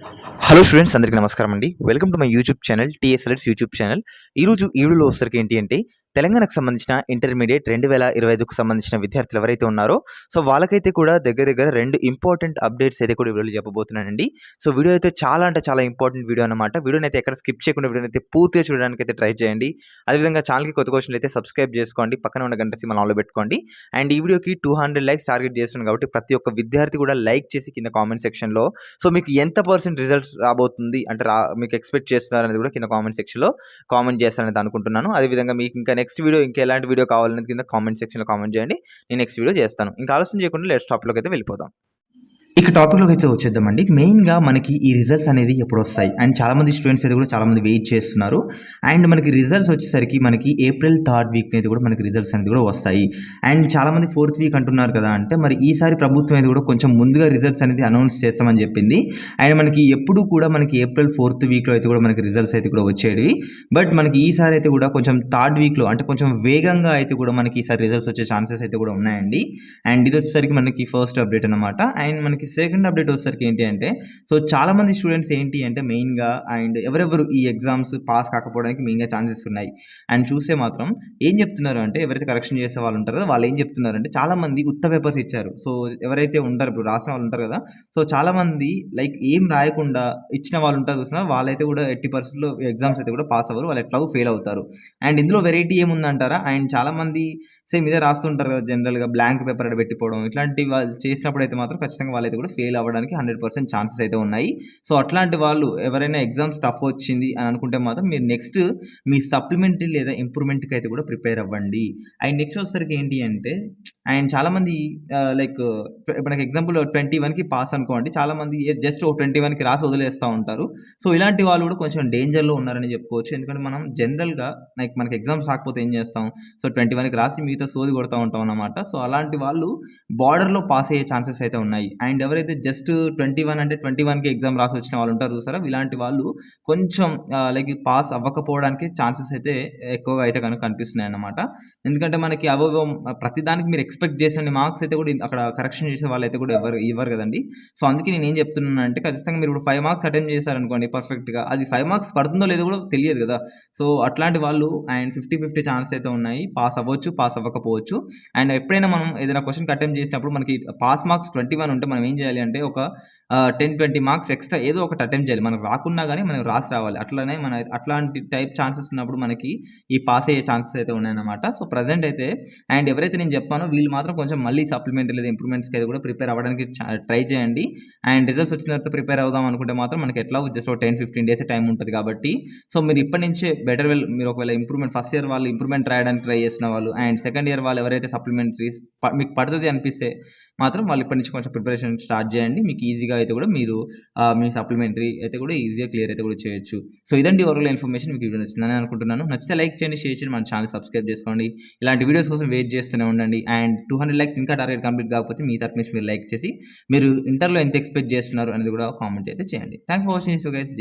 Hello students, అందరికీ నమస్కారం అండి. Welcome to my YouTube channel TS alerts YouTube channel. ఈరోజు ఈ వీడియోలో వచ్చేసరికి ఏంటి అంటే తెలంగాణకు సంబంధించిన ఇంటర్మీడియట్ 2025కు సంబంధించిన విద్యార్థులు ఎవరైతే ఉన్నారో సో వాళ్ళకైతే కూడా దగ్గర 2 ఇంపార్టెంట్ అప్డేట్స్ అయితే కూడా ఈ వీడియోలో చెప్పబోతున్నానండి. సో వీడియో అయితే చాలా అంటే చాలా ఇంపార్టెంట్ వీడియో అనమాట. వీడియోని అయితే ఎక్కడ స్కిప్ చేయకుండా వీడియోని అయితే పూర్తిగా చూడడానికి అయితే ట్రై చేయండి. అదేవిధంగా ఛానల్కి కొత్త క్వశ్చన్లు అయితే సబ్స్క్రైబ్ చేసుకోండి, పక్కన ఉన్న గంట సింబల్ ఆన్లో పెట్టుకోండి. అండ్ ఈ వీడియోకి 200 లైక్స్ టార్గెట్ చేస్తున్నాను కాబట్టి ప్రతి ఒక్క విద్యార్థి కూడా లైక్ చేసి కింద కామెంట్ సెక్షన్లో సో మీకు ఎంత పర్సెంట్ రిజల్ట్స్ రాబోతుంది అంటే మీకు ఎక్స్పెక్ట్ చేస్తున్నారు అనేది కూడా కింద కామెంట్ సెక్షన్లో కామెంట్ చేస్తారనేది అనుకుంటున్నాను. అదేవిధంగా మీకు ఇంకా నెక్స్ట్ వీడియో ఇంకా ఎలాంటి వీడియో కావాలనేది కింద కామెంట్ సెక్షన్లో కామెంట్ చేయండి. నేను నెక్స్ట్ వీడియో చేస్తాను. ఇంకా ఆలస్యం చేయకుండా లెట్స్ టాపిక్లోకి అయితే వెళ్ళిపోదాం. ఇక టాపిక్లోకి అయితే వచ్చేద్దామండి. మెయిన్గా మనకి ఈ రిజల్ట్స్ అనేది ఎప్పుడు వస్తాయి అండ్ చాలామంది స్టూడెంట్స్ అయితే కూడా చాలామంది వెయిట్ చేస్తున్నారు. అండ్ మనకి రిజల్ట్స్ వచ్చేసరికి మనకి ఏప్రిల్ 3rd వీక్ అయితే కూడా మనకి రిజల్ట్స్ అనేది కూడా వస్తాయి. అండ్ చాలామంది 4th వీక్ అంటున్నారు కదా, అంటే మరి ఈసారి ప్రభుత్వం అనేది కూడా కొంచెం ముందుగా రిజల్ట్స్ అనేది అనౌన్స్ చేస్తామని చెప్పింది. అండ్ మనకి ఎప్పుడు కూడా మనకి ఏప్రిల్ 4th వీక్లో అయితే కూడా మనకి రిజల్ట్స్ అయితే కూడా వచ్చేవి. బట్ మనకి ఈసారి అయితే కూడా కొంచెం 3rd వీక్లో అంటే కొంచెం వేగంగా అయితే కూడా మనకి ఈసారి రిజల్ట్స్ వచ్చే ఛాన్సెస్ అయితే కూడా ఉన్నాయండి. అండ్ ఇది వచ్చేసరికి మనకి ఫస్ట్ అప్డేట్ అనమాట. అండ్ మనకి సెకండ్ అప్డేట్ వచ్చేసరికి ఏంటి అంటే సో చాలా మంది స్టూడెంట్స్ ఏంటి అంటే మెయిన్గా అండ్ ఎవరెవరు ఈ ఎగ్జామ్స్ పాస్ కాకపోవడానికి మెయిన్గా ఛాన్సెస్ ఉన్నాయి. అండ్ చూస్తే మాత్రం ఏం చెప్తున్నారు అంటే ఎవరైతే కరెక్షన్ చేసే వాళ్ళు ఉంటారో వాళ్ళు ఏం చెప్తున్నారంటే చాలా మంది ఉత్త పేపర్స్ ఇచ్చారు. సో ఎవరైతే ఉంటారో ఇప్పుడు రాసిన వాళ్ళు ఉంటారు కదా, సో చాలా మంది లైక్ ఏం రాయకుండా ఇచ్చిన వాళ్ళు ఉంటారు చూసినా వాళ్ళైతే కూడా 80% ఎగ్జామ్స్ అయితే కూడా పాస్ అవ్వరు, వాళ్ళు ఎట్లాగో ఫెయిల్ అవుతారు. అండ్ ఇందులో వెరైటీ ఏముందంటారా, అండ్ చాలా మంది సేమ్ ఇదే రాస్తుంటారు కదా, జనరల్గా బ్లాంక్ పేపర్ అక్కడ పెట్టిపోవడం ఇట్లాంటి వాళ్ళు చేసినప్పుడు అయితే మాత్రం ఖచ్చితంగా వాళ్ళైతే కూడా ఫెయిల్ అవ్వడానికి 100% ఛాన్సెస్ అయితే ఉన్నాయి. సో అట్లాంటి వాళ్ళు ఎవరైనా ఎగ్జామ్స్ టఫ్ వచ్చింది అని అనుకుంటే మాత్రం మీరు నెక్స్ట్ మీ సప్లిమెంటరీ లేదా ఇంప్రూవ్మెంట్కి అయితే కూడా ప్రిపేర్ అవ్వండి. అండ్ నెక్స్ట్ వచ్చేసరికి ఏంటి అంటే అండ్ చాలామంది లైక్ మనకి ఎగ్జాంపుల్ 21కి పాస్ అనుకోండి, చాలామంది జస్ట్ 21కి రాసి వదిలేస్తూ ఉంటారు. సో ఇలాంటి వాళ్ళు కూడా కొంచెం డేంజర్లో ఉన్నారని చెప్పుకోవచ్చు. ఎందుకంటే మనం జనరల్గా లైక్ మనకి ఎగ్జామ్స్ రాకపోతే ఏం చేస్తాం, సో 21కి రాసి మిగతా సోది కొడతా ఉంటాం అన్నమాట. సో అలాంటి వాళ్ళు బార్డర్లో పాస్ అయ్యే ఛాన్సెస్ అయితే ఉన్నాయి. అండ్ ఎవరైతే జస్ట్ 21 అంటే 21కి ఎగ్జామ్ రాసి వచ్చిన వాళ్ళు ఉంటారు చూసారా, ఇలాంటి వాళ్ళు కొంచెం లైక్ పాస్ అవ్వకపోవడానికి ఛాన్సెస్ అయితే ఎక్కువగా అయితే కనుక కనిపిస్తున్నాయి అన్నమాట. ఎందుకంటే మనకి అవేవో ప్రతిదానికి మీరు ఎక్స్పెక్ట్ చేసిన మార్క్స్ అయితే కూడా అక్కడ కరెక్షన్ చేసే వాళ్ళు అయితే కూడా ఇవ్వరు కదండి. సో అందుకే నేను ఏం చెప్తున్నాను అంటే ఖచ్చితంగా మీరు ఇప్పుడు 5 మార్క్స్ అటెంప్ట్ చేశారనుకోండి పర్ఫెక్ట్గా, అది 5 మార్క్స్ పడుతుందో లేదో కూడా తెలియదు కదా. సో అట్లాంటి వాళ్ళు అండ్ 50-50 ఛాన్స్ అయితే ఉన్నాయి, పాస్ అవ్వచ్చు పాస్ అవ్వకపోవచ్చు. అండ్ ఎప్పుడైనా మనం ఏదైనా క్వశ్చన్ అటెంప్ట్ చేసినప్పుడు మనకి పాస్ మార్క్స్ 21 ఉంటే మనం ఏం చేయాలి అంటే ఒక 10-20 మార్క్స్ ఎక్స్ట్రా ఏదో ఒకటి అటెంప్ట్ చేయాలి. మనకు రాకున్నా కానీ మనం రాసి రావాలి. అట్లనే మన అట్లాంటి టైప్ ఛాన్సెస్ ఉన్నప్పుడు మనకి ఈ పాస్ అయ్యే ఛాన్సెస్ అయితే ఉన్నాయన్నమాట. సో ప్రజెంట్ అయితే అండ్ ఎవరైతే నేను చెప్పానో వీళ్ళు మాత్రం కొంచెం మళ్ళీ సప్లిమెంటరీ లేదా ఇంప్రూవ్మెంట్స్కి అయితే కూడా ప్రిపేర్ అవ్వడానికి ట్రై చేయండి. అండ్ రిజల్ట్స్ వచ్చిన తర్వాత ప్రిపేర్ అవుదాం అనుకుంటే మాత్రం మనకి ఎట్లా జస్ట్ 10-15 డేస్ టైం ఉంటుంది కాబట్టి సో మీరు ఇప్పటి నుంచే బెటర్ మీరు ఒకవేళ ఇంప్రూవ్మెంట్ ఫస్ట్ ఇయర్ వాళ్ళు ఇంప్రూవ్మెంట్ రాయడానికి ట్రై చేసిన వాళ్ళు అండ్ సెకండ్ ఇయర్ వాళ్ళు ఎవరైతే సప్లిమెంటరీస్ మీకు పడుతుంది అనిపిస్తే మాత్రం వాళ్ళు ఇప్పటి నుంచి కొంచెం ప్రిపరేషన్ స్టార్ట్ చేయండి. మీకు ఈజీగా అయితే కూడా మీరు మీ సప్లిమెంటరీ అయితే కూడా ఈజీగా క్లియర్ అయితే కూడా చేయొచ్చు. సో ఇదండి ఓవరాల్ ఇన్ఫర్మేషన్. మీకు వీడియో నచ్చిందని అనుకుంటున్నాను. నచ్చితే లైక్ చేయండి, షేర్ చేయండి, మన ఛానల్ సబ్స్క్రైబ్ చేసుకోండి. ఇలాంటి వీడియోస్ కోసం వెయిట్ చేస్తూనే ఉండండి. అండ్ 200 లైక్స్ ఇంకా టార్గెట్ కంప్లీట్ కాకపోతే మీ తరఫు నుంచి మీరు లైక్ చేసి మీరు ఇంటర్లో ఎంత ఎక్స్పెక్ట్ చేస్తున్నారు అనేది కూడా కామెంట్ అయితే చేయండి. Thanks for watching this guys.